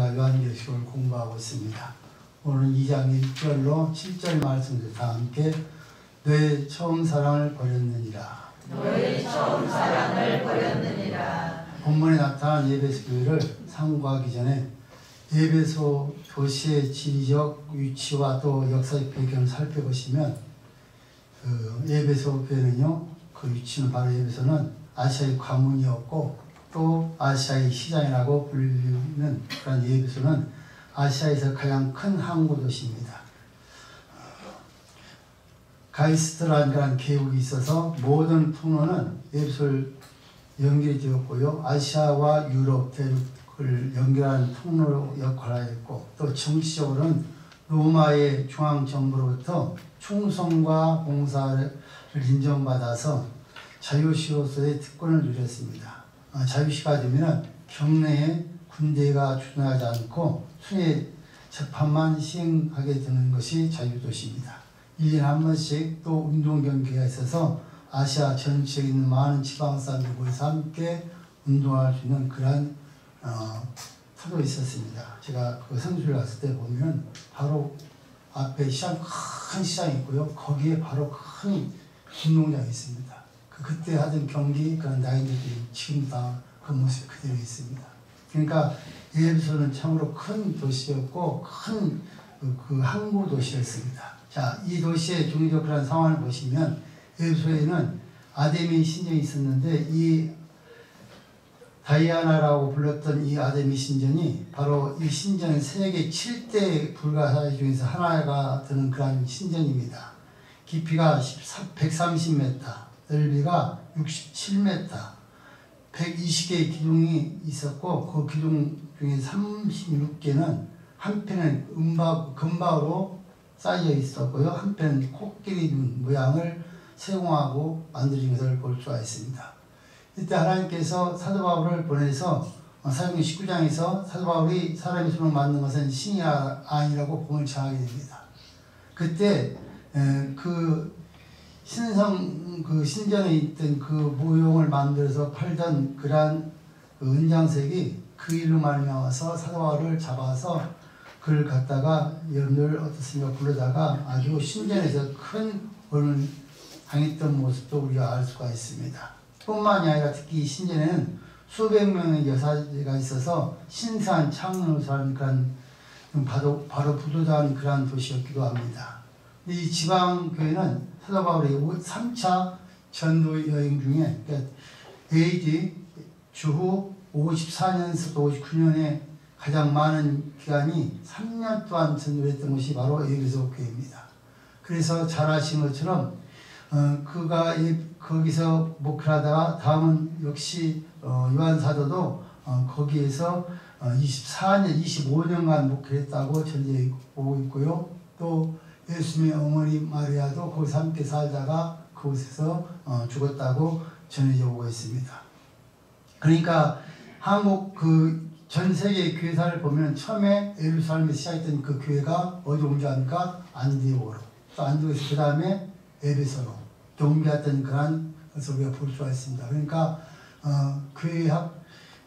우리가 요한계시록을 공부하고 있습니다. 오늘 2장 1절로 7절 말씀을 다 함께 너의 처음 사랑을 버렸느니라. 너의 처음 사랑을 버렸느니라. 본문에 나타난 에베소 교회를 상고하기 전에 에베소 도시의 지리적 위치와 또 역사적 배경을 살펴보시면 에베소 교회는요, 그 위치는 바로 에베소는 아시아의 관문이었고 또 아시아의 시장이라고 불리는 그런 에베소는 아시아에서 가장 큰 항구 도시입니다. 가이스트라는 그런 계곡이 있어서 모든 통로는 에베소를 연결이 되었고요. 아시아와 유럽 대륙을 연결하는 통로 역할을 했고 또 정치적으로는 로마의 중앙정부로부터 충성과 봉사를 인정받아서 자유시로서의 특권을 누렸습니다. 자유시가 되면 경내에 군대가 주둔하지 않고 순회 재판만 시행하게 되는 것이 자유도시입니다. 1년에 한 번씩 또 운동 경기가 있어서 아시아 전체에 있는 많은 지방 사람들이 모여서 함께 운동할 수 있는 그런 터도 있었습니다. 제가 그 성주를 갔을 때 보면 바로 앞에 시장, 큰 시장이 있고요. 거기에 바로 큰 운동장이 있습니다. 그때 하던 경기 그런 나이들이 지금 다 그 모습이 그대로 있습니다. 그러니까 에베소는 참으로 큰 도시였고 큰 그 항구 도시였습니다. 자, 이 도시의 종교적 그런 상황을 보시면 에베소에는 아데미 신전이 있었는데 이 다이아나라고 불렀던 이 아데미 신전이 바로 이 신전은 세계 7대 불가사의 중에서 하나가 되는 그런 신전입니다. 깊이가 130m, 넓이가 67m, 120개의 기둥이 있었고 그 기둥 중에 36개는 한편은 금박으로 쌓여 있었고요. 한편은 코끼리 눈 모양을 세공하고 만들어진 것을 볼 수가 있습니다. 이때 하나님께서 사도 바울을 보내서 사도행전 19장에서 사도 바울이 사람의 손으로 만든 것은 신이 아니라고 복음을 전하게 됩니다. 그때 그 신전에 있던 그 모형을 만들어서 팔던 그러한 은장색이 그 일로 말미암아서 사도 바울을 잡아서 그를 갖다가 여러분들 어떻습니까? 불러다가 아주 신전에서 큰 벌을 당했던 모습도 우리가 알 수가 있습니다. 뿐만이 아니라 특히 이 신전에는 수백 명의 여사제가 있어서 신성한 창노사는 그런 바로 부도자한 그러한 도시였기도 합니다. 이 지방교회는 사도 바울이 3차 전도 여행 중에 그러니까 AD 주후 54년에서 59년에 가장 많은 기간이 3년 동안 전도를 했던 것이 바로 에베소 교회입니다. 그래서 잘 아시는 것처럼 그가 거기서 목회를 하다가 다음은 역시 요한 사도도 거기에서 25년간 목회를 했다고 전해 오고 있고요. 또 예수님의 어머니 마리아도 거기서 함께 살다가 그곳에서 죽었다고 전해져 오고 있습니다. 그러니까 한국 그 전 세계 교회사를 보면 처음에 예루살렘에 시작했던 그 교회가 어디 온 줄 아니까 안디옥으로, 또 안디옥에서 그 다음에 에베소로 옮겨왔던 그런 것을 우리가 볼 수가 있습니다. 그러니까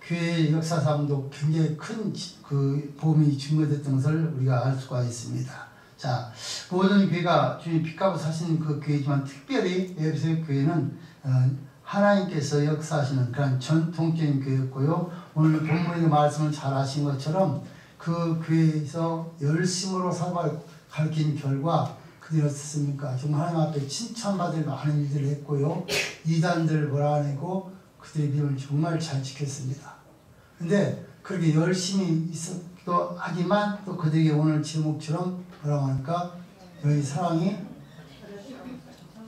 교회의 역사상도 굉장히 큰 그 복음이 증거됐던 것을 우리가 알 수가 있습니다. 자, 모든 교회가 주님 빛가고 사시는 그 교회지만 특별히 에베소 교회는 하나님께서 역사하시는 그런 전통적인 교회였고요. 오늘 본문의 말씀을 잘 하신 것처럼 그 교회에서 열심으로 사도를 가르친 결과 그들이 어떻습니까? 정말 하나님 앞에 칭찬받을 많은 일들을 했고요. 이단들을 몰아내고 그들의 믿음을 정말 잘 지켰습니다. 근데 그렇게 열심히 있었기도 하지만 또 그들에게 오늘 제목처럼 뭐라고 하니까 너희 사랑이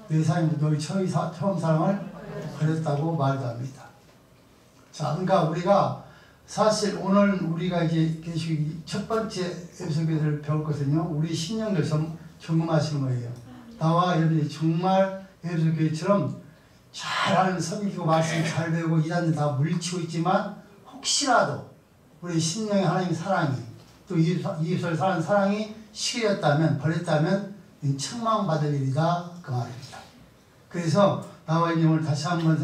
너희 처음 사랑을 버렸다고 말도 합니다. 자, 그러니까 우리가 사실 오늘 우리가 이제 첫 번째 에베소 교회를 배울 것은요, 우리 신령들 점검하시는 거예요. 나와 여러분이 정말 에베소 교회처럼 잘하는 섬기고 말씀 잘 배우고 이단들 다 물리치고 있지만 혹시라도 우리 신령의 하나님의 사랑이 또 이웃을 사는 사랑이 식였다면 버렸다면 책망받을 일이다 그 말입니다. 그래서 나와 이제 오늘 다시 한번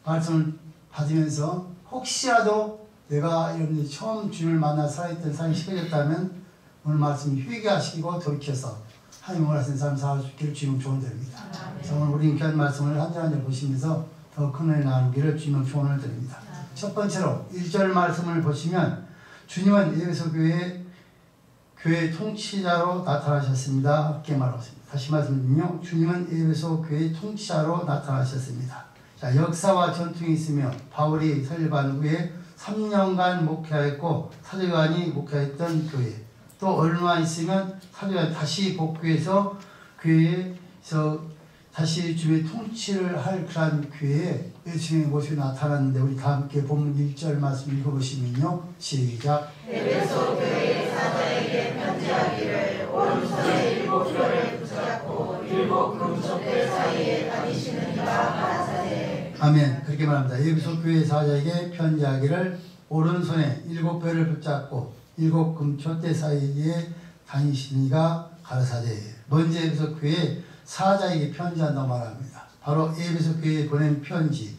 말씀을 받으면서 혹시라도 내가 여러분들이 처음 주님을 만나 살아있던 삶이 시켜졌다면 오늘 말씀 회개하시고 돌이켜서 하나님 원하시는 삶 살아갈 수 있기를 주님 축원드립니다. 오늘 우리 귀한 말씀을 한 절 한 절 보시면서 더 큰 은혜 나누기를 주님 축원을 드립니다. 첫 번째로 1절 말씀을 보시면 주님은 에베소 교회 통치자로 나타나셨습니다. 함께 말하고 있습니다. 다시 말씀드리며 주님은 에베소 교회 통치자로 나타나셨습니다. 자, 역사와 전통이 있으며 바울이 설립한 후에 3년간 목회하였고 사도요한이 목회했던 교회, 또 얼마 있으면 사도요한 다시 복귀해서 교회에서 다시 주의 통치를 할 그러한 교회에 예수님의 모습이 나타났는데 우리 다 함께 본문 1절 말씀 읽어보시면요. 시작. 에베소 교회 사자에게 편지하기를 오른손에 7뼈를 붙잡고 7 금속대 사이에 다니시는 이가 가라사대. 아멘. 그렇게 말합니다. 에베소 교회 사자에게 편지하기를 오른손에 7뼈를 붙잡고 7 금속대 사이에 다니시는 이가 가라사대. 먼저 에베소 교회 사자에게 편지한다고 말합니다. 바로 에베소 교회에 보낸 편지의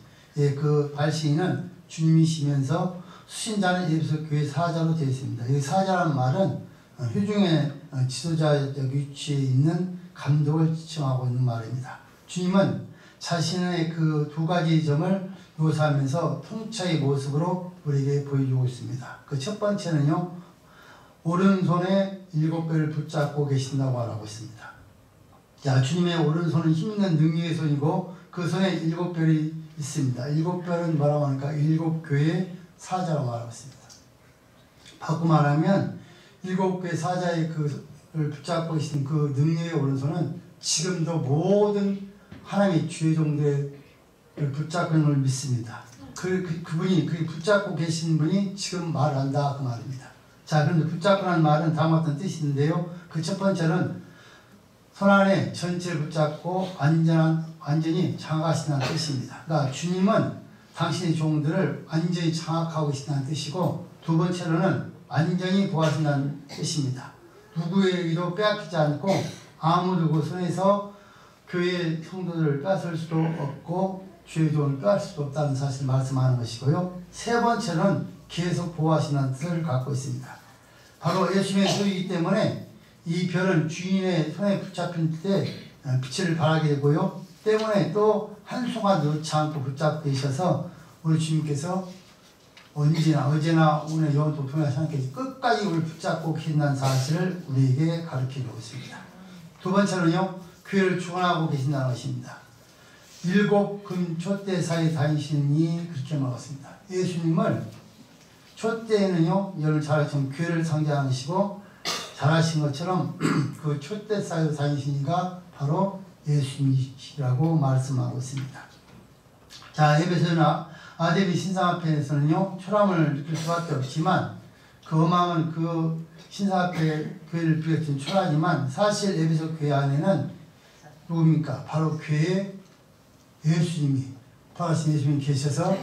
그 발신인은 주님이시면서 수신자는 에베소 교회 사자로 되어 있습니다. 이 사자라는 말은 회중의 지도자적 위치에 있는 감독을 지칭하고 있는 말입니다. 주님은 자신의 그 두 가지 점을 묘사하면서 통치의 모습으로 우리에게 보여주고 있습니다. 그 첫 번째는요, 오른손에 7뼈를 붙잡고 계신다고 말하고 있습니다. 자, 주님의 오른손은 힘있는 능력의 손이고 그 손에 7뼈이 있습니다. 7뼈는 뭐라고 하니까 7교회 사자라고 말하고 있습니다. 바꿔 말하면 7교회 사자의 그를 붙잡고 계신 그 능력의 오른손은 지금도 모든 하나님의 주의 종들을 붙잡고 있는 걸 믿습니다. 그분이 붙잡고 계신 분이 지금 말한다 그 말입니다. 자, 그런데 붙잡고라는 말은 다음과 같은 뜻이 있는데요. 그 첫 번째는 손 안에 전체를 붙잡고 완전히 장악하신다는 뜻입니다. 그러니까 주님은 당신의 종들을 완전히 장악하고 계신다는 뜻이고, 두 번째로는 완전히 보호하신다는 뜻입니다. 누구에게도 빼앗기지 않고 아무도 그 손에서 교회 성도들을 빼앗을 수도 없고 주의 종을 빼앗을 수도 없다는 사실을 말씀하는 것이고요. 세 번째는 계속 보호하신다는 뜻을 갖고 있습니다. 바로 예수님의 소유이기 때문에 이 별은 주인의 손에 붙잡힐 때 빛을 발하게 되고요. 때문에 또 한순간 놓지 않고 붙잡고 계셔서 우리 주님께서 언제나 어제나 오늘 영원토록 통하지 않게 끝까지 우리를 붙잡고 계신다는 사실을 우리에게 가르쳐주고 있습니다. 두 번째는요, 교회를 주관하고 계신다는 것입니다. 7 금촛대 사이에 다니시니 그렇게 말했습니다. 예수님을 촛대에는요, 여러분 잘 아시는 교회를 상징하시고 잘 아신 것처럼 그 촛대 사이에 다니시니까 바로 예수님이시라고 말씀하고 있습니다. 자, 에베소나 아데미 신상합회에서는요, 초람을 느낄 수밖에 없지만 그 어마어마한 그 신상합회 교회를 비롯한 초라하지만 사실 에베소 교회 안에는 누굽니까? 바로 교회에 예수님이, 부활하신 예수님이 계셔서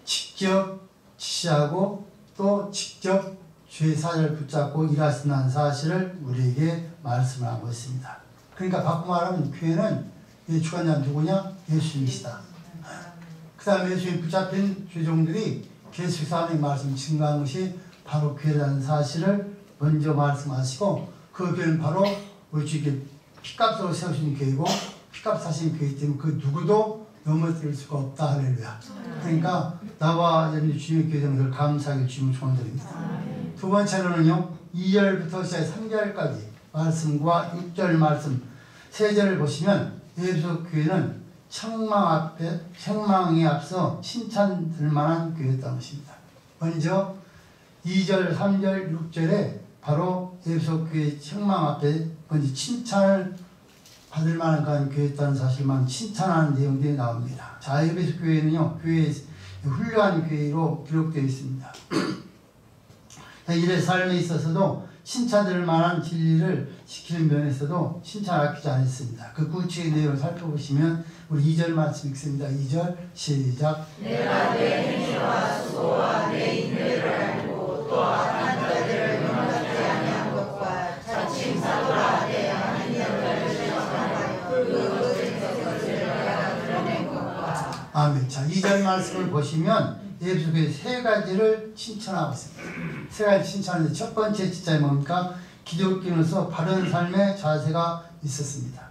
직접 지시하고 또 직접 주의 사자를 붙잡고 일하신다는 사실을 우리에게 말씀을 하고 있습니다. 그러니까 바꿔 말하면 교회는 이 주관자는 누구냐? 예수님이시다. 그 다음에 예수님 붙잡힌 주종들이 계속해서 하나님의 말씀을 증거하는 것이 바로 교회라는 사실을 먼저 말씀하시고, 그 교회는 바로 우리 주께 피값으로 세우신 교회고 피값 사신 교회이기 때문에 그 누구도 넘어뜨릴 수가 없다. 할렐루야. 그러니까 나와 여러분이 주님의 교회 되는 것을 감사하게 주님을 축원드립니다. 두 번째로는요, 2절부터 시작해 3절까지 말씀과 6절 말씀 3절을 보시면 에베소 교회는 책망에 앞서 칭찬 들만한 교회였다는 것입니다. 먼저 2절, 3절, 6절에 바로 에베소 교회 책망 앞에 먼저 칭찬을 받을 만한 그런 교회였다는 사실만 칭찬하는 내용들이 나옵니다. 자, 에베소 교회는요, 교회의 훌륭한 교회로 기록되어 있습니다. 일의 삶에 있어서도 칭찬될 만한 진리를 지키는 면에서도 칭찬을 아끼지 않았습니다. 그 구체의 내용을 살펴보시면 우리 2절 말씀 읽습니다. 2절 시작. 내가 내 행위와 수고와 내 인내를 알고 또 악한 자들을 용납지 아니한 것과 자칭 사도라 내 하나님을 실천하여 그 것을 내가 드러낸 것과. 아멘. 자, 2절 말씀을 보시면 에베소 교회 세 가지를 칭찬하고 있습니다. 세 가지 칭찬하는데 첫 번째 칭찬이 뭡니까? 기독교인으로서 바른 삶의 자세가 있었습니다.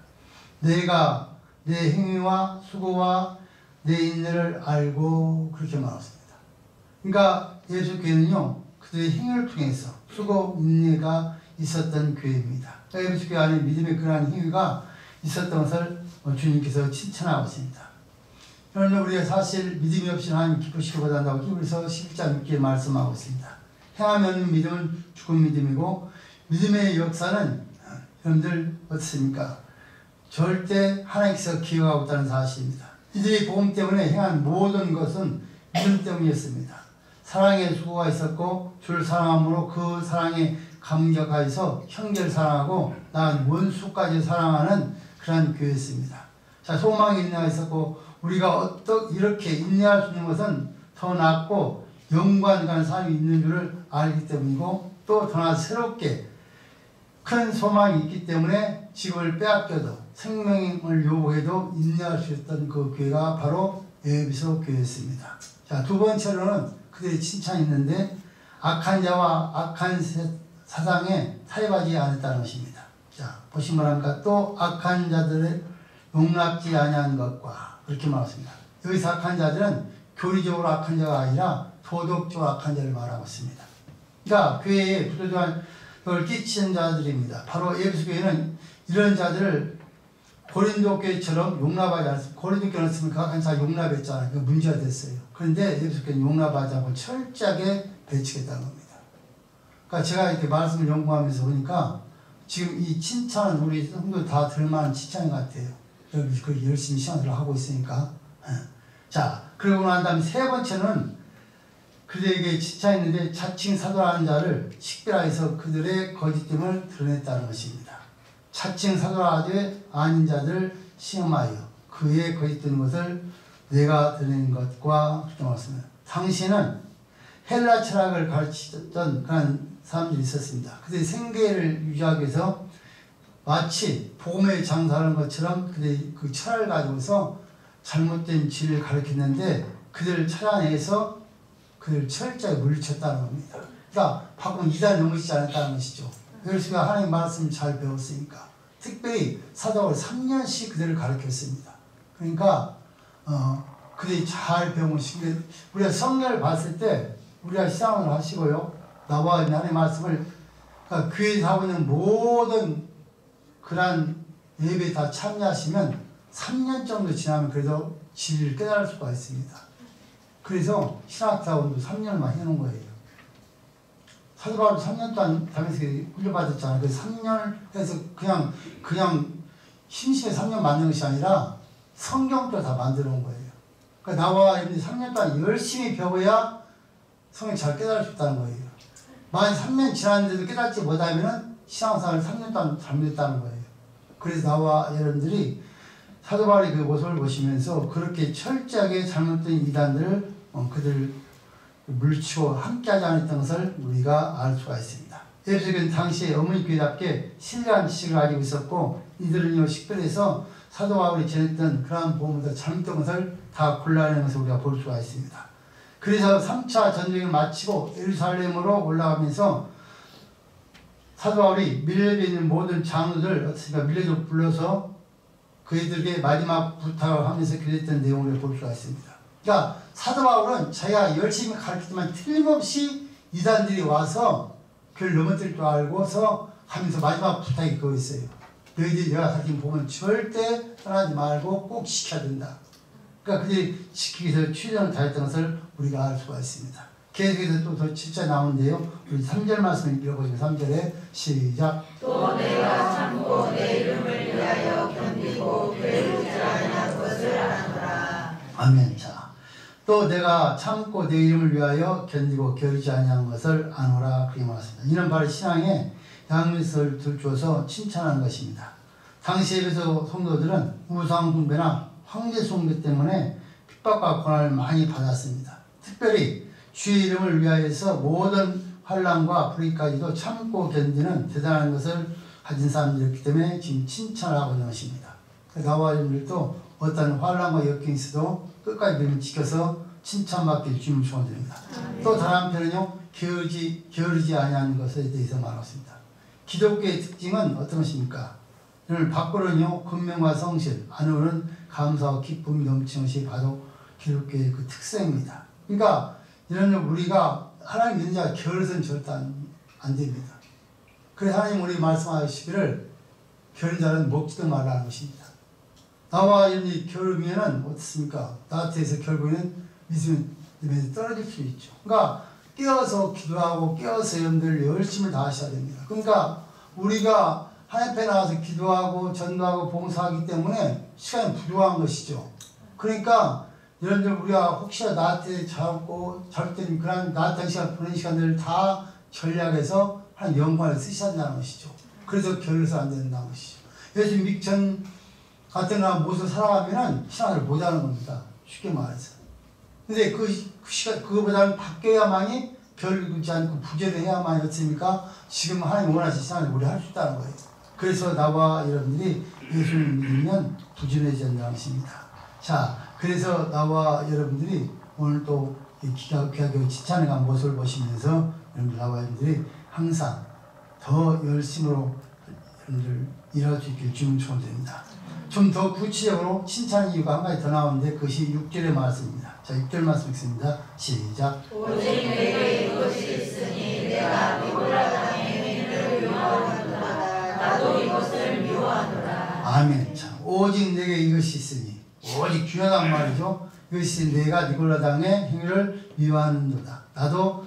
내가 내 행위와 수고와 내 인내를 알고 그렇게 말했습니다. 그러니까 에베소 교회는요, 그들의 행위를 통해서 수고, 인내가 있었던 교회입니다. 에베소 교회 안에 믿음의 그러한 행위가 있었던 것을 주님께서 칭찬하고 있습니다. 그러나 우리가 사실 믿음이 없이 하나님 기쁘시게 못한다고 히브리서 11장 6절에 말씀하고 있습니다. 행함이 없는 믿음은 죽은 믿음이고 믿음의 역사는 여러분들 어떻습니까? 절대 하나님께서 기억하고 있다는 사실입니다. 이들이 복음 때문에 행한 모든 것은 믿음 때문이었습니다. 사랑의 수고가 있었고 주를 사랑함으로 그 사랑에 감격하여서 형제를 사랑하고 나아간 원수까지 사랑하는 그런 교회였습니다. 자, 소망의 인내가 있었고 우리가 이렇게 인내할 수 있는 것은 더 낫고 영광 가는 삶이 있는 줄을 알기 때문이고 또 더 새롭게 큰 소망이 있기 때문에 집을 빼앗겨도 생명을 요구해도 인내할 수 있었던 그 교회가 바로 에베소 교회였습니다. 자, 두 번째로는 그들의 칭찬이 있는데 악한 자와 악한 사상에 타협하지 않았다는 것입니다. 자, 보시면 합니까? 또 악한 자들을 용납지 아니한 것과 그렇게 말했습니다. 여기서 악한 자들은 교리적으로 악한 자가 아니라 도덕적으로 악한 자를 말하고 있습니다. 그러니까 교회에 부도덕한 걸 끼치는 자들입니다. 바로 에베소 교회는 이런 자들을 고린도 교회처럼 용납하지 않았습니다. 고린도 교회는 그 악한 자 용납했잖아요. 그 문제가 됐어요. 그런데 에베소 교회는 용납하지 않고 철저하게 배치했다는 겁니다. 그러니까 제가 이렇게 말씀을 연구하면서 보니까 지금 이 칭찬은 우리 성도 다 들만한 칭찬인 것 같아요. 여기 그 열심히 시간을 하고 있으니까. 자, 그러고 난 다음에 세 번째는 그들에게 칭찬했는데 자칭 사도라는 자를 식별하여서 그들의 거짓됨을 드러냈다는 것입니다. 자칭 사도라지 아닌 자들 시험하여 그의 거짓된 것을 내가 드러낸 것과 그렇게 말했습니다. 당시에는 헬라 철학을 가르치던 그런 사람들이 있었습니다. 그들의 생계를 유지하기 위해서 마치 복음의 장사하는 것처럼 그들이 그 철학을 가지고서 잘못된 진리를 가르쳤는데 그들을 찾아내서 그들을 철저히 물리쳤다는 겁니다. 그러니까 바꾸면 이단 넘으시지 않았다는 것이죠. 그래서 하나님 말씀을 잘 배웠으니까. 특별히 사도가 3년씩 그들을 가르쳤습니다. 그러니까 그들이 잘 배운 것이 우리가 성경을 봤을 때 우리가 시상을 하시고요. 나와 하나님의 말씀을 그러니까 교회에서 하고 있는 모든 그러한 예배에 다 참여하시면 3년 정도 지나면 그래도 진리를 깨달을 수가 있습니다. 그래서 신학사원도 3년만 해놓은 거예요. 사도 바울도 3년 동안 다면서 훈련받았잖아요. 그래서 3년 해서 그냥 심심해 3년 만든 것이 아니라 성경도 다 만들어 온 거예요. 그러니까 나와 3년 동안 열심히 배워야 성경 잘 깨달을 수 있다는 거예요. 만약 3년 지났는데도 깨닫지 못하면 신앙생활을 3년 동안 잘못했다는 거예요. 그래서 나와 여러분들이 사도 바울의 그 모습을 보시면서 그렇게 철저하게 잘못된 이단들을 그들 물리치고 함께하지 않았던 것을 우리가 알 수가 있습니다. 에베소교는 당시에 어머니 교회답게 신실한 지식을 가지고 있었고 이들은요 식별해서 사도 바울이 전했던 그러한 복음보다 잘못된 것을 다 골라내는 것을 우리가 볼 수가 있습니다. 그래서 3차 전쟁을 마치고 예루살렘으로 올라가면서 사도 바울이 밀려져 있는 모든 장로들 어떻습니까? 밀려져 불러서 그들에게 마지막 부탁을 하면서 기도했던 내용을 볼 수가 있습니다. 그러니까 사도 바울은 자기가 열심히 가르치지만 틀림없이 이단들이 와서 그를 넘어뜨릴 줄 알고서 하면서 마지막 부탁이 그거였어요. 너희들이 내가 가르친 복음은 절대 떠나지 말고 꼭 지켜야 된다. 그러니까 그들이 지키기 위해서 최선을 다했던 것을 우리가 알 수가 있습니다. 계속해서 또 더 진짜 나오는데요. 우리 3절 말씀을 읽어보시면 3절에 시작. 또 내가 참고 내 이름을 위하여 견디고 괴롭지 아니한 것을 아노라. 아멘. 자, 또 내가 참고 내 이름을 위하여 견디고 게으르지 아니한 것을 아노라 그렇게 말했습니다. 이는 바로 신앙의 양면을 들주어서 칭찬하는 것입니다. 당시에서 성도들은 우상 숭배나 황제 숭배 때문에 핍박과 고난을 많이 받았습니다. 특별히 주의 이름을 위하여서 모든 환난과 불의까지도 참고 견디는 대단한 것을 가진 사람들이었기 때문에 지금 칭찬을 하고 있는 것입니다. 나와 여러분들도 어떤 환난과 역경이 있어도 끝까지 믿음을 지켜서 칭찬받길 주님 축원드립니다. 또 다른 한편은요, 게으르지 아니하는 것에 대해서 말했습니다. 기독교의 특징은 어떤 것입니까? 오늘 밖으로는요, 근면과 성실, 안으로는 감사와 기쁨이 넘치는 것이 바로 기독교의 그 특성입니다. 그러니까 이런 우리가 하나님 믿는 자가 게으르서는 절대 안 됩니다. 그래서 하나님 우리 말씀하시기를 게으른 자는 먹지도 말라는 것입니다. 나와 이런 게으르면은 어떻습니까? 나한테서 결국에는 믿음에 떨어질 수 있죠. 그러니까 깨어서 기도하고 깨어서 여러분들 열심을 다하셔야 됩니다. 그러니까 우리가 하나님 앞에 나와서 기도하고 전도하고 봉사하기 때문에 시간이 부족한 것이죠. 그러니까 여러분들 우리가 혹시나 나한테 잘못된 그런 나한테 시간 보낸 시간들을 다 전략해서 한 영광을 쓰셔야 한다는 것이죠. 그래서 게을러서 안 된다는 것이죠. 요즘 믹천 같은 모습을 살아가면은 신앙을 못하는 겁니다. 쉽게 말해서. 근데 그거보다는 바뀌어야만이 게을르지 않고 부지런해야만이 어떻습니까? 지금 하나님 원하시는 신앙을 우리 할 수 있다는 거예요. 그래서 나와 여러분들이 예수를 믿으면 부지런해져야 한다는 것입니다. 자, 그래서 나와 여러분들이 오늘 또 귀하게 칭찬해간 모습을 보시면서 나와 여러분들이 항상 더 열심으로 여러분들 일할 수 있길 주님 축원드립니다. 좀 더 구체적으로 칭찬 이유가 한 가지 더 나오는데 그것이 6절의 말씀입니다. 자, 6절 말씀 읽습니다. 시작. 오직 내게 이것이 있으니 내가 니골라 땅의 행위를 미워하노라. 나도 이것을 미워하노라. 아멘. 자, 오직 내게 이것이 있으니, 오직 중요한 말이죠. 이것이 내가 니골라 땅의 행위를 미워하는도다. 나도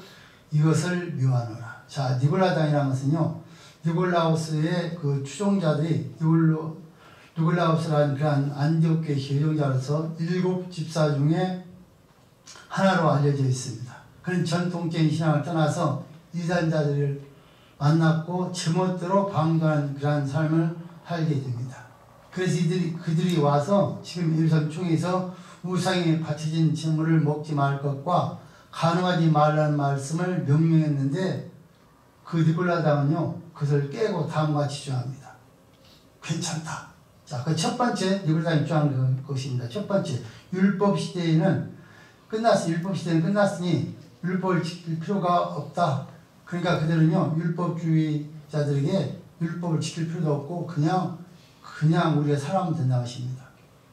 이것을 미워하노라. 자, 니골라 땅이라는 것은요, 니골라우스의 그 추종자들이 니골라우스라는 그런 안디옥교의 교종자로서 7 집사 중에 하나로 알려져 있습니다. 그런 전통적인 신앙을 떠나서 이단자들을 만났고 제멋대로 방관한 그러한 삶을 살게 됩니다. 그래서 그들이 와서 지금 예루살렘 총에서 우상에 바쳐진 제물을 먹지 말 것과 간음하지 말라는 말씀을 명명했는데 그 니골라당은요 그것을 깨고 다음과 같이 주장합니다. 괜찮다. 자, 그 첫 번째 니골라당이 주장하는 것입니다. 첫 번째, 율법 시대는 끝났으니 율법을 지킬 필요가 없다. 그러니까 그들은요 율법주의자들에게 율법을 지킬 필요도 없고 그냥 우리가 살아가면 된다는 것입니다.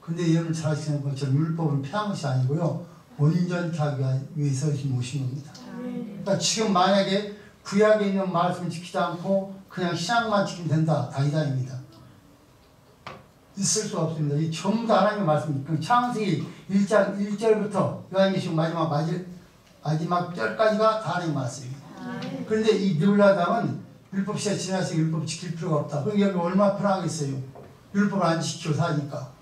근데 여러분 잘 아시는 것처럼 율법은 폐한 것이 아니고요 온전케 하기 위해서 모신 겁니다. 그러니까 지금 만약에 구약에 있는 말씀을 지키지 않고 그냥 신앙만 지키면 된다. 다 이단입니다. 있을 수 없습니다. 이 전부 다 하나님의 말씀입니다. 창세기 1장 1절부터 요한계시록 마지막 절까지가 다 하나님의 말씀입니다. 그런데 이 니골라당은 율법 시대 지나서 율법 지킬 필요가 없다. 그럼 여기 얼마나 편하겠어요. 율법을 안 지키고 사니까.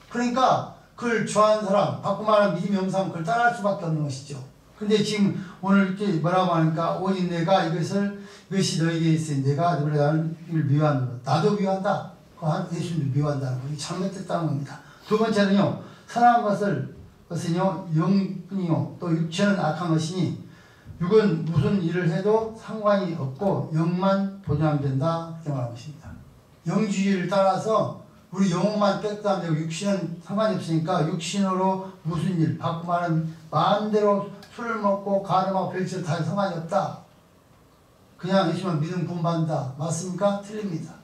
그러니까 그걸 좋아하는 사람, 바꾸 말하면 믿음이 없는 사람은 그걸 따라할 수밖에 없는 것이죠. 근데 지금 오늘 이렇게 뭐라고 하니까 오직 내가 이것이 너에게 있으니 내가 니골라당을 미워한다. 나도 미워한다. 예수님도 미워한다는 거. 이게 잘못됐다는 겁니다. 두 번째는요, 선한 것은요, 영뿐이요, 또 육체는 악한 것이니, 육은 무슨 일을 해도 상관이 없고, 영만 보존하면 된다. 그렇게 말하는 것입니다. 영주의를 따라서 우리 영혼만 깨끗하면 되고, 육신은 상관이 없으니까, 육신으로 무슨 일, 바꾸 말하면 마음대로 술을 먹고, 가늠하고, 별짓을 다 상관이 없다. 그냥 예수만 믿음 구원받는다. 맞습니까? 틀립니다.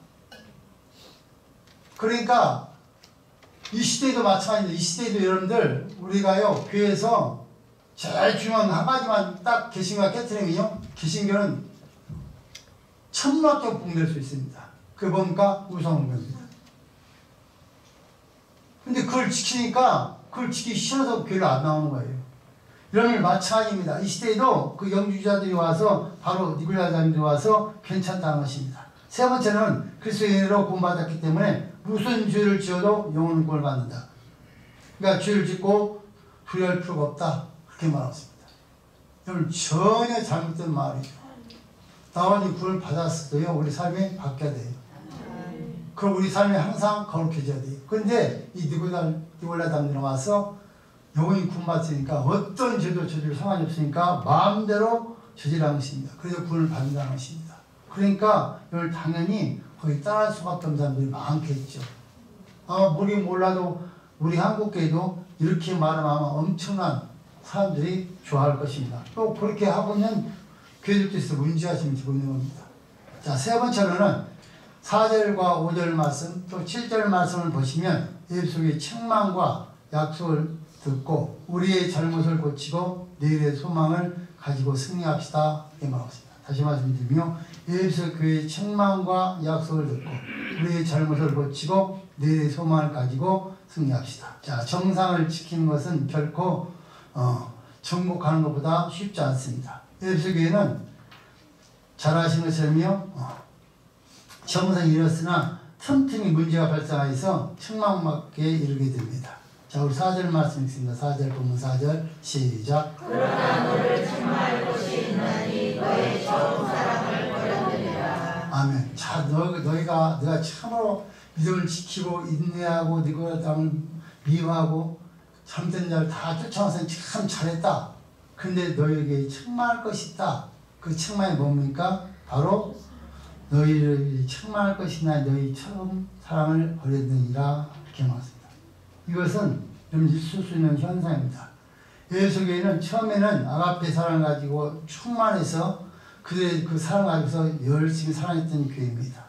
그러니까 이 시대도 마찬가지입니다. 이 시대도 여러분들 우리가요 교회에서 제일 중요한 한 가지만 딱 개신교가 깨트리면요 개신교는 천문학적 붕괴될 수 있습니다. 그게 뭡니까? 우상숭배입니다. 근데 그걸 지키기 싫어서 교회를 안 나오는 거예요. 여러분 마찬가지입니다. 이 시대에도 그 영주자들이 와서 바로 니골라당들이 와서 괜찮다는 것입니다. 세 번째는 그리스도의 은혜로 구원받았기 때문에 무슨 죄를 지어도 영원한 구원을 받는다. 그러니까 죄를 짓고 두려울 필요가 없다. 그렇게 말했습니다. 여러분 전혀 잘못된 말이죠. 나원이 구원을 받았어도요 우리 삶이 바뀌어야 돼요. 그럼 우리 삶이 항상 거룩해져야 돼요. 그런데 이 니골라당들이 와서 영원히 구원받으니까 어떤 죄도 저질 상관이 없으니까 마음대로 저질하는 것입니다. 그래서 구원을 받는다는 것입니다. 그러니까 이걸 당연히 거의 따라할 수밖에 없는 사람들이 많겠죠. 우리 몰라도 우리 한국교회도 이렇게 말하면 아마 엄청난 사람들이 좋아할 것입니다. 또 그렇게 하고는 교회들께서 문제가 지금 되고 있는 겁니다. 자, 세 번째로는 4절과 5절 말씀 또 7절 말씀을 보시면 예수의 책망과 약속을 듣고 우리의 잘못을 고치고 내일의 소망을 가지고 승리합시다 이렇게 말했습니다. 다시 말씀드리며 예수 교회의 책망과 약속을 듣고 우리의 잘못을 고치고 내일의 소망을 가지고 승리합시다. 자, 정상을 지키는 것은 결코 정복하는 것보다 쉽지 않습니다. 예수 교회는 잘 아시는 것처럼요 정상이 이뤘으나 틈틈이 문제가 발생하여서 책망받게 이르게 됩니다. 자, 우리 4절 말씀 읽습니다. 4절 보면 4절 시작. 그러나 너를 책망할 곳이 있나니 너의 처음 사랑을 버렸느니라. 아멘. 자, 너희가 내가 참으로 믿음을 지키고 인내하고 네가 남을 미워하고 잘못된 자를 다 쫓아와서 참 잘했다. 그런데 너희에게 책망할 것이 있다. 그 책망이 뭡니까? 바로 너희를 책망할 것이나 너희 처음 사랑을 버렸느니라 이렇게 말했습니다. 이것은 좀 있을 수 있는 현상입니다. 예수교회는 처음에는 아가페 사랑을 가지고 충만해서 그들의 그 사랑을 가지고서 열심히 사랑했던 교회입니다.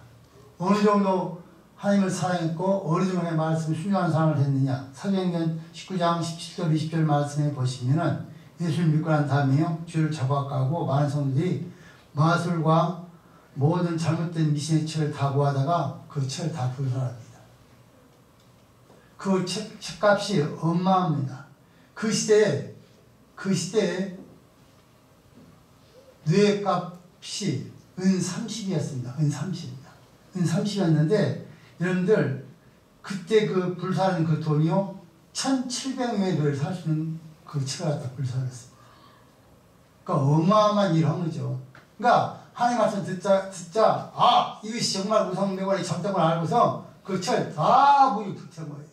어느 정도 하나님을 사랑했고 어느 정도의 말씀을 순종하는 사랑을 했느냐. 사도행전 19장 17절 20절 말씀에 보시면은 예수를 믿고 난 다음에요 주를 잡아가고 많은 성도들이 마술과 모든 잘못된 미신의 책을 다 구하다가 그 책을 다 불살합니다. 그 책값이 어마합니다. 그 시대에 뇌값이 은 30이었습니다. 은 30입니다. 은 30이었는데 여러분들 그때 그 불사는 그 돈이요 1,700명의 뇌를 살 수 있는 그 책을 갖다 불사했습니다. 그러니까 어마어마한 일을 한 거죠. 그러니까 하나님 말씀 듣자 아 이것이 정말 우상명월의 정답을 알고서 그 책을 다 무기 붙은 거예요.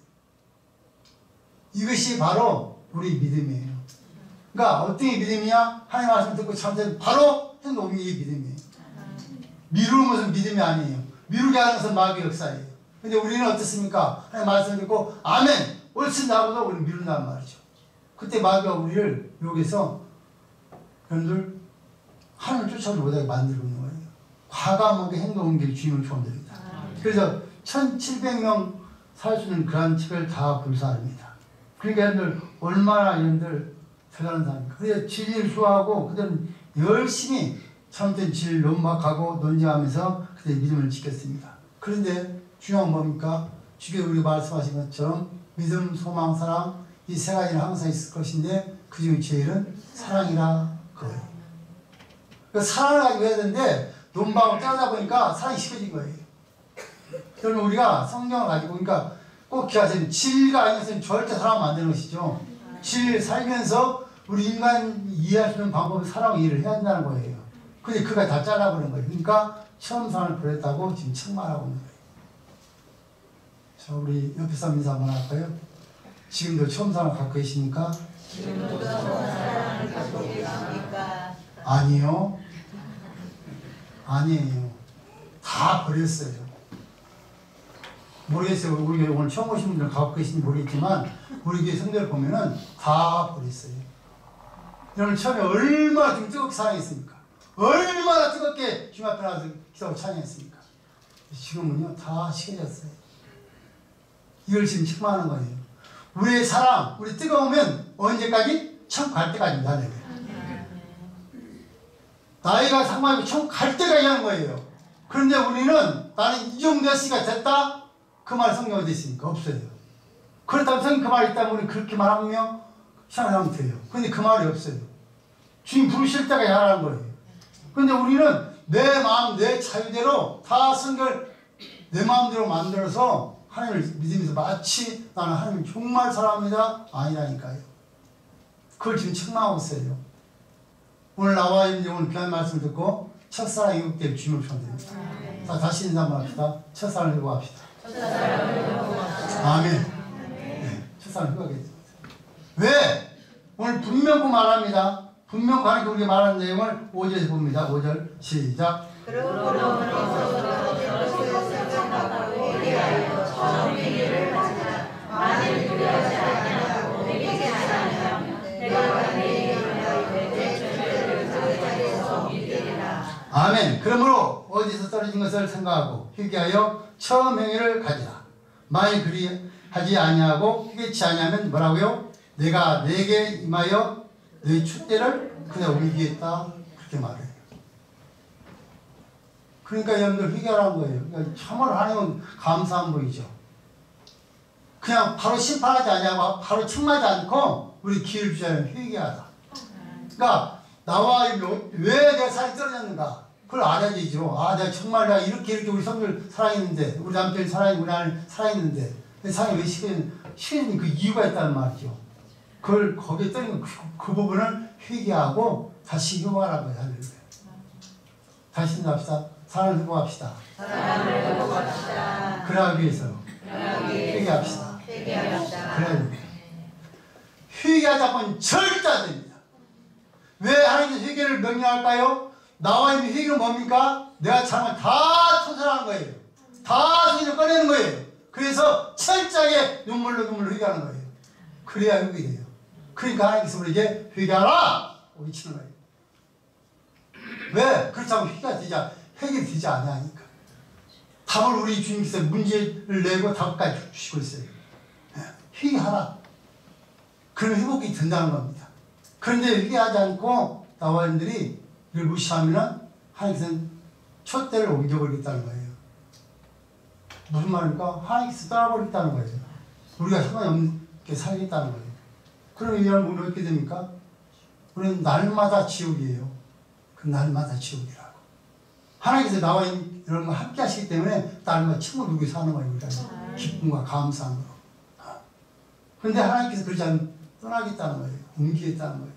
이것이 바로 우리 믿음이에요. 그러니까 어떤 게 믿음이냐? 하나님 말씀 듣고 참된 바로 행동이 믿음이에요. 미루는 것은 믿음이 아니에요. 미루게 하는 것은 마귀의 역사예요. 근데 우리는 어떻습니까? 하나님 말씀 듣고 아멘 옳습니다 하고도 우리는 미룬단 말이죠. 그때 마귀가 우리를 여기서 여러분들 하나님을 쫓아오지 못하게 만들고 있는 거예요. 과감하게 행동하는 게 주님을 추원드립니다. 그래서 1,700명 살 수 있는 그런 책을 다 불사합니다. 그러니까 여러분들 얼마나 여러분들 대단한 사람입니까? 그래서 진리를 수호하고 그들은 열심히 잘못된 진리를 논박하고 논쟁하면서 그들의 믿음을 지켰습니다. 그런데 중요한 건 뭡니까? 주께서 우리가 말씀하신 것처럼 믿음, 소망, 사랑 이 세 가지는 항상 있을 것인데 그 중에 제일은 사랑이라 그거예요. 그러니까 사랑을 가지고 해야 되는데 논박을 따르다 보니까 사랑이 식어진 거예요. 그러면 우리가 성경을 가지고 그러니까 꼭 기억하세요. 진리가 아니면 절대 사랑하면 안 되는 것이죠. 진리를 살면서 우리 인간 이해할 수 있는 방법을 사랑하고 이해를 해야 한다는 거예요. 근데 그가 다 잘라버린 거예요. 그러니까 처음 사랑을 버렸다고 지금 책망하고 있는 거예요. 자, 우리 옆에 사람 인사 한번 할까요? 지금도 처음 사랑을 갖고 계십니까? 지금도 처음 사랑을 갖고 계십니까? 아니요. 아니에요. 다 버렸어요. 모르겠어요. 우리 교회 오늘 처음 오신 분들 갖고 계신지 모르겠지만 우리 교회 성도를 보면은 다 버렸어요. 여러분 처음에 얼마나 좀 뜨겁게 사랑했습니까? 얼마나 뜨겁게 주님 앞에 나와서 기도하고 찬양했습니까? 지금은요 다 식어졌어요. 이걸 지금 책망하는 거예요. 우리의 사랑, 우리 뜨거우면 언제까지? 천국 갈 때까지입니다. 나이가 상관없이 천국 갈 때까지 하는 거예요. 그런데 우리는 나는 이 정도 했으니까 됐다? 그 말 성경에 어디 있습니까? 없어요. 그렇다면 성경 그 말이 있다면 우리 그렇게 말하면 신앙하면 돼요. 근데 그 말이 없어요. 주님 부르실 때까지 하라는 거예요. 근데 우리는 내 마음, 내 자유대로 다 성경을 내 마음대로 만들어서 하나님을 믿으면서 마치 나는 하나님을 정말 사랑합니다. 아니라니까요. 그걸 지금 책망하고 있어요. 오늘 나와 있는 오늘 귀한 말씀을 듣고 첫사랑 이국될 주님을 축원드립니다. 자, 다시 인사 한번 합시다. 첫사랑을 회복합시다. 아멘. 네, 첫사랑을 회복하겠습니다. 왜? 오늘 분명히 말합니다. 분명 하나님께 우리가 말하는 내용을 5절에서 봅니다. 5절 시작. 만일 두려워하지 아니하고 내게 하나면 내가 그러므로 어디서 떨어진 것을 생각하고 회개하여 처음 행위를 가지라. 만일 그리하지 아니하고 회개치 아니하면 뭐라고요? 내가 내게 임하여 너희 촛대를 그냥 울기했다. 그렇게 말해요. 그러니까 여러분들 회개하라는 거예요. 그러니까 참으로 하나님은 감사한 분이죠. 그냥 바로 심판하지 아니하고 바로 책망하지 않고 우리 기회를 주자면 회개하다. 그러니까 나와 왜 내가 사랑이 떨어졌는가? 그걸 알아야 되죠. 아, 내가 정말 내가 이렇게 우리 성도를 사랑했는데, 우리 남편이 우리 아내를 사랑했는데, 내 사랑이 왜 식은 그 이유가 있다는 말이죠. 그걸 거기에 떨어진 그 부분을 회개하고 다시 회복하라고 해야 되는 거예요. 다시 합시다. 사랑을 회복합시다. 사랑을 회복합시다. 그러기 위해서 회개합시다. 회개합시다. 그래야 됩니다. 회개하지 않고는 절대 안 됩니다. 왜 하나님께서 회개를 명령할까요? 나와 있는 회개는 뭡니까? 내가 잘못 다 토설하는 거예요. 다 소리를 꺼내는 거예요. 그래서 철저하게 눈물로 회개하는 거예요. 그래야 회개돼요. 그러니까 하나님께서 우리에게 회개하라! 외치는 거예요. 왜? 그렇지 않으면 해결되지 않으니까. 답을 우리 주님께서 문제를 내고 답까지 주시고 있어요. 회개하라. 그런 회복이 된다는 겁니다. 그런데 회개하지 않고 나와인들이 이걸 무시하면 하나님께서는 촛대를 옮겨버리겠다는 거예요. 무슨 말입니까? 하나님께서 떠나버리겠다는 거예요. 우리가 상관이 없게 살겠다는 거예요. 그럼 이 여러분 우리 어떻게 됩니까? 우리는 날마다 지옥이에요. 그 날마다 지옥이라고. 하나님께서 나와 이런 거 함께 하시기 때문에 날마다 친구 누구 사는 거예요. 우리가 기쁨과 감사함으로. 그런데 하나님께서 그러지 않으면 떠나겠다는 거예요. 옮기겠다는 거예요.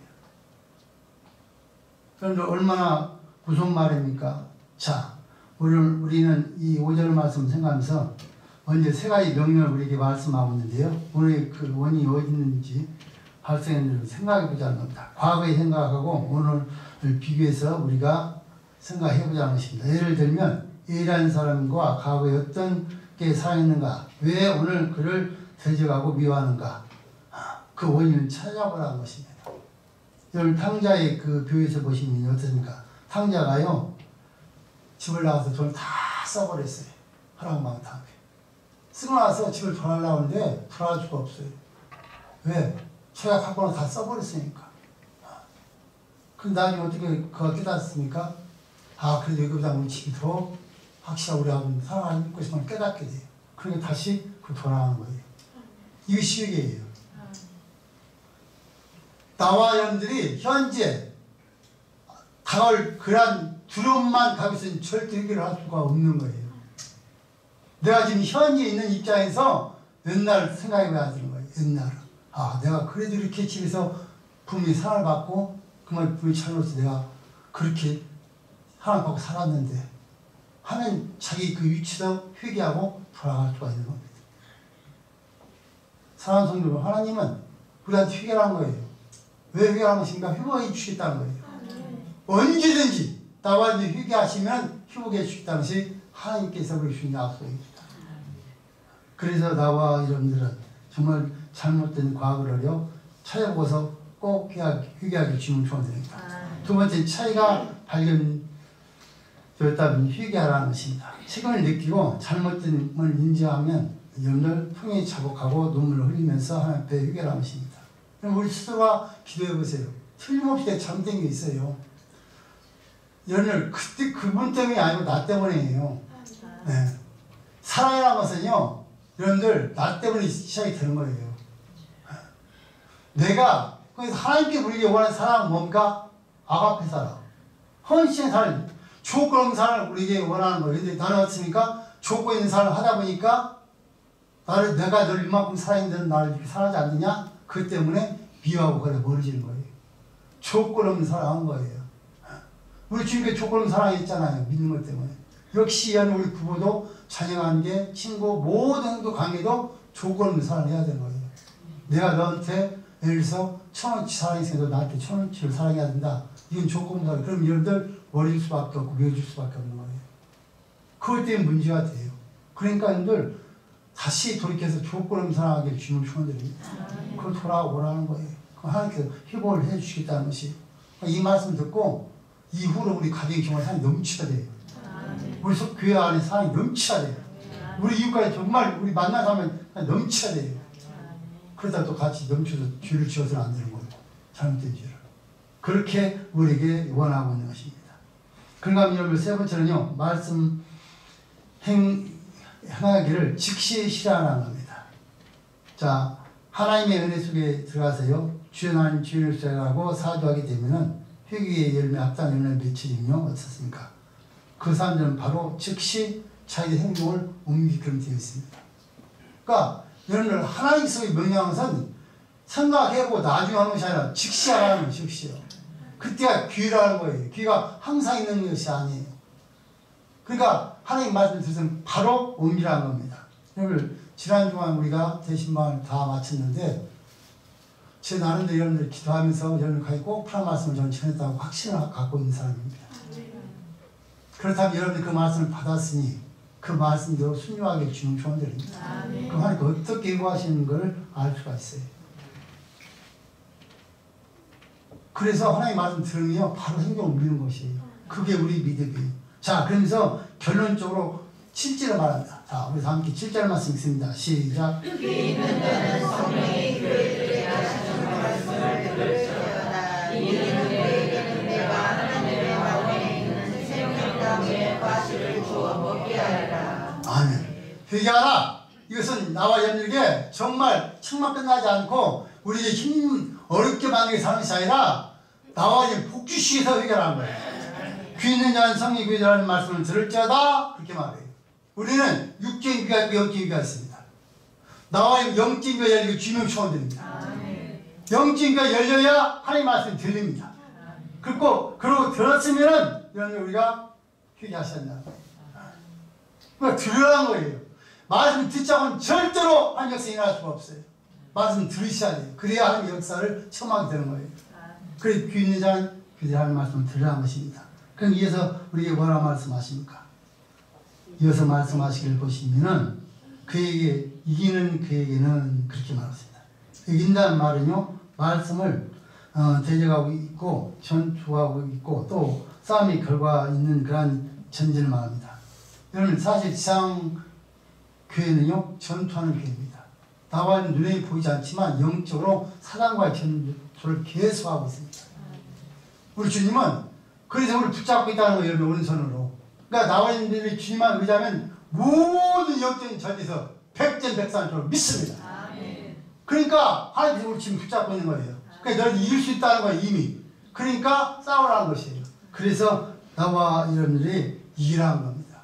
그런데 얼마나 무서운 말입니까? 자, 우리는 이 5절 말씀 생각하면서 먼저 세 가지 명령을 우리에게 말씀하고 있는데요. 오늘 그 원인이 어디 있는지 발생했는지 생각해 보자는 겁니다. 과거에 생각하고 오늘을 비교해서 우리가 생각해 보자는 것입니다. 예를 들면 A라는 사람과 과거에 어떤 게 살아있는가, 왜 오늘 그를 대적하고 미워하는가, 그 원인을 찾아보라는 것입니다. 여러분 탕자의 그 교회에서 보시면 어떻습니까? 탕자가요 집을 나가서 돈을 다 써버렸어요. 허락망탕하게 쓰고 나서 집을 돌아가려고 하는데 돌아갈 수가 없어요. 왜? 제가 갖고는 다 써버렸으니까. 근데 나중에 어떻게 그거 깨닫습니까? 아, 그래도 여기보다 우리 집이 더 확실하게 우리하고 살아가는 것임을 깨닫게 돼요. 그러니까 다시 그 돌아가는 거예요. 이것이 회개예요. 나와 여러분들이 현재 다가올 그러한 두려움만 가지고 있으면 절대 해결을 할 수가 없는 거예요. 내가 지금 현재 있는 입장에서 옛날 생각해 봐야 되는 거예요. 옛날. 아, 내가 그래도 이렇게 집에서 부모님 사랑을 받고 그말 부모님 잘못해서 내가 그렇게 사랑을 받고 살았는데 하면 자기 그 위치도 회개하고 돌아갈 수가 있는 겁니다. 사랑하는 성도, 하나님은 우리한테 회개하는 거예요. 왜 회개하는 것인가? 회복해 주시겠다는 거예요. 언제든지 나와 이제 회개하시면 회복해 주시겠다는 것이 하나님께서 우리 주신 약속입니다. 그래서 나와 여러분들은 정말 잘못된 과거를요 찾아보고서 꼭 회개하기 주면 좋습니다. 두 번째, 차이가 발견되었다면 회개하라는 것입니다. 책임을 느끼고 잘못됨을 인지하면 여러분들 통해 자복하고 눈물을 흘리면서 하나님 앞에 회개하라는 것입니다. 그럼 우리 스스로가 기도해 보세요. 틀림없이 잘못된 게 있어요. 여러분들 그때 그분 때문이 아니고 나 때문이에요. 네. 사랑이라는 것은요 여러분들 나 때문에 시작이 되는 거예요. 내가 그래서 하나님께 우리에게 원하는 사랑은 뭡니까? 아가페 사랑, 헌신의 사랑, 조건 없는 사랑을 우리에게 원하는 거예요. 근데 나는 어떻습니까? 조건 있는 사랑을 하다 보니까 내가 널 이만큼 사랑했는데 나를 이렇게 사랑하지 않느냐? 그 때문에 미워하고 그래 멀어지는 거예요. 조건 없는 사랑한 거예요. 우리 주님께 조건 없는 사랑했잖아요. 믿는 것 때문에. 역시 우리 부부도 자녀관계, 친구, 모든 행동 관계도 조건 없는 사랑을 해야 되는 거예요. 내가 너한테 예를 들어서 1,000원치 사랑했으니까 나한테 1,000원치를 사랑해야 된다. 이건 조건 없는 사랑. 그럼 여러분들 버릴 수밖에 없고 미워줄 수밖에 없는 거예요. 그것 때문에 문제가 돼요. 그러니까 여러분들 다시 돌이켜서 조건 없는 사랑하기를 주님을 축원드립니다. 그걸 돌아오라는 거예요. 하나님께서 회복을 해주시겠다는 것이 이 말씀 듣고 이후로 우리 가정이 정말 사랑이 넘치게 돼요. 우리 교회 안에 사랑이 넘쳐야 돼요. 우리 이웃까지 정말 우리 만나 가면 넘쳐야 돼요. 그러다 또 같이 넘쳐서 죄를 지어서는 안 되는 거예요. 잘못된 죄를. 그렇게 우리에게 원하고 있는 것입니다. 그러니까 여러분 세 번째는요. 말씀 행하기를 즉시 실현하는 겁니다. 자, 하나님의 은혜 속에 들어가서요. 주여 하나님 주인을 수행하고 사주하게 되면은 회개의 열매 합당 열매 맺히면요. 어떻습니까? 그 사람들은 바로 즉시 자기의 행동을 옮기게끔 되어 있습니다. 그러니까 여러분들 하나님 속의 명령은 생각해보고 나중에 하는 것이 아니라 즉시 하라는 거예요. 즉시요. 그때가 기회라는 거예요. 기회가 항상 있는 것이 아니에요. 그러니까 하나님 말씀을 들으면 바로 옮기라는 겁니다. 여러분 지난 주간 우리가 대신방을 다 마쳤는데 제 나름대로 여러분들 기도하면서 여러분들까지 꼭 풀한 말씀을 저는 전했다고 확신을 갖고 있는 사람입니다. 그렇다면 여러분들 그 말씀을 받았으니 그 말씀대로 순종하게 주는 조언들입니다. 그럼 하나님 어떻게 이루어하시는 걸 알 수가 있어요. 그래서 하나님 말씀 들으면 바로 행동을 옮기는 것이에요. 그게 우리 믿음이에요. 자, 그러면서 결론적으로 7절을 말합니다. 자, 우리 다 함께 7절 말씀 읽습니다. 시작. 귀 있는 자는 성령이 교회들에게 하시는 말씀을 들을지어다. 이는 그에게는 내가 하나님의 마음에 있는 생명나무의 과실을 주어 먹게 하리라. 아멘. 회개하라. 이것은 나와 여러분에게 정말 책만 끝나지 않고 우리에게 힘 어렵게 만들게 사는 것이 아니라 나와 복주시기 위해서 회개하는 거예요. 귀 있는 자는 성령이 교회라는 말씀을 들을지어다. 그렇게 말해요. 우리는 육적인 귀가 있고 영적인 귀가 있습니다. 나와 영적인 귀가 열리고 주님을 초원됩니다. 영적인 귀가 열려야 하나님 말씀이 들립니다. 그리고 들었으면은 여러분 우리가 회개하셨나. 그러니까 들으라는 거예요. 말씀 듣자고는 절대로 한 역사 일어날 수가 없어요. 말씀 들으셔야 돼요. 그래야 하나님의 역사를 체험하게 되는 거예요. 그래서 귀 있는 자는 그들이 하는 말씀을 들으라는 것입니다. 그럼 이어서 우리에게 뭐라고 말씀하십니까? 이어서 말씀하시길 보시면은 그에게 이기는 그에게는 그렇게 말했습니다. 이긴다는 말은요 말씀을 대적하고 있고 전투하고 있고 또 싸움의 결과 있는 그러한 전쟁을 말합니다. 여러분 사실 지상 교회는요 전투하는 교회입니다. 나와 눈에 보이지 않지만 영적으로 사단과의 전투를 계속하고 있습니다. 우리 주님은 그래서 우리를 붙잡고 있다는 거예요. 여러분 오른손으로. 그러니까 나와 있는 분들이 주님만 의지하면 모든 영적인 전에서 백전백승을 믿습니다. 그러니까 하나님께서 우리 지금 붙잡고 있는 거예요. 그러니까 너는 이길 수 있다는 거예요 이미. 그러니까 싸우라는 것이에요. 그래서 나와 여러분들이 이기라는 겁니다.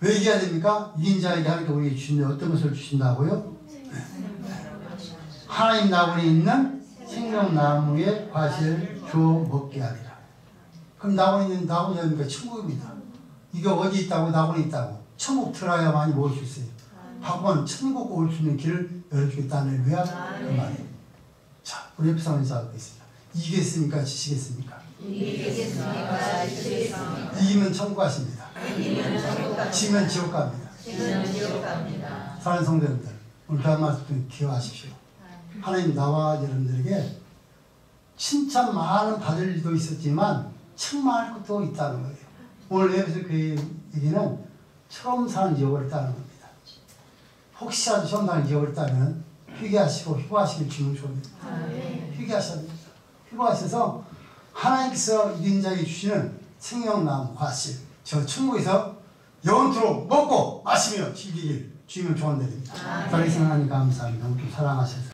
왜 이겨야 됩니까? 이긴 자에게 하나님께 우리에게 주시는 어떤 것을 주신다고요? 하나님 나무에 있는 생명나무의 과실을 주어 먹게 하리라. 그럼 나무에 있는 나무가 뭡니까? 천국입니다. 이게 어디 있다고? 나무에 있다고. 천국 들어야만이 먹을 수 있어요. 하고는 천국 올 수 있는 길을 열어주겠다는 의미야 그 말이에요. 자, 우리 옆에 사람이 싸우겠습니다. 이기겠습니까? 지시겠습니까? 이기겠습니까? 지시겠습니까? 이기면 천국 가십니다. 이기면 천국 갑니다. 지면 지옥 갑니다. 지면 지옥 갑니다. 사랑하는 성도님들, 오늘 그 말씀 기억하십시오. 하나님 나와 여러분들에게 칭찬 많은 받을 일도 있었지만 책망할 것도 있다는 거예요. 오늘 에베소 교회에게는 처음 사는 지옥을 있다는 겁니다. 혹시라도 처음 사는 지옥을 있다면 회개하시고 휴거하시길 주는 조입니다. 회개하셔야 됩니다. 휴거하셔서 하나님께서 이긴 자에게 주시는 생명나무 과실 저 천국에서 영원토록 먹고 마시며 즐기길 주님을 조언드립니다. 살아계신 하나님 감사합니다. 우리 사랑하셔서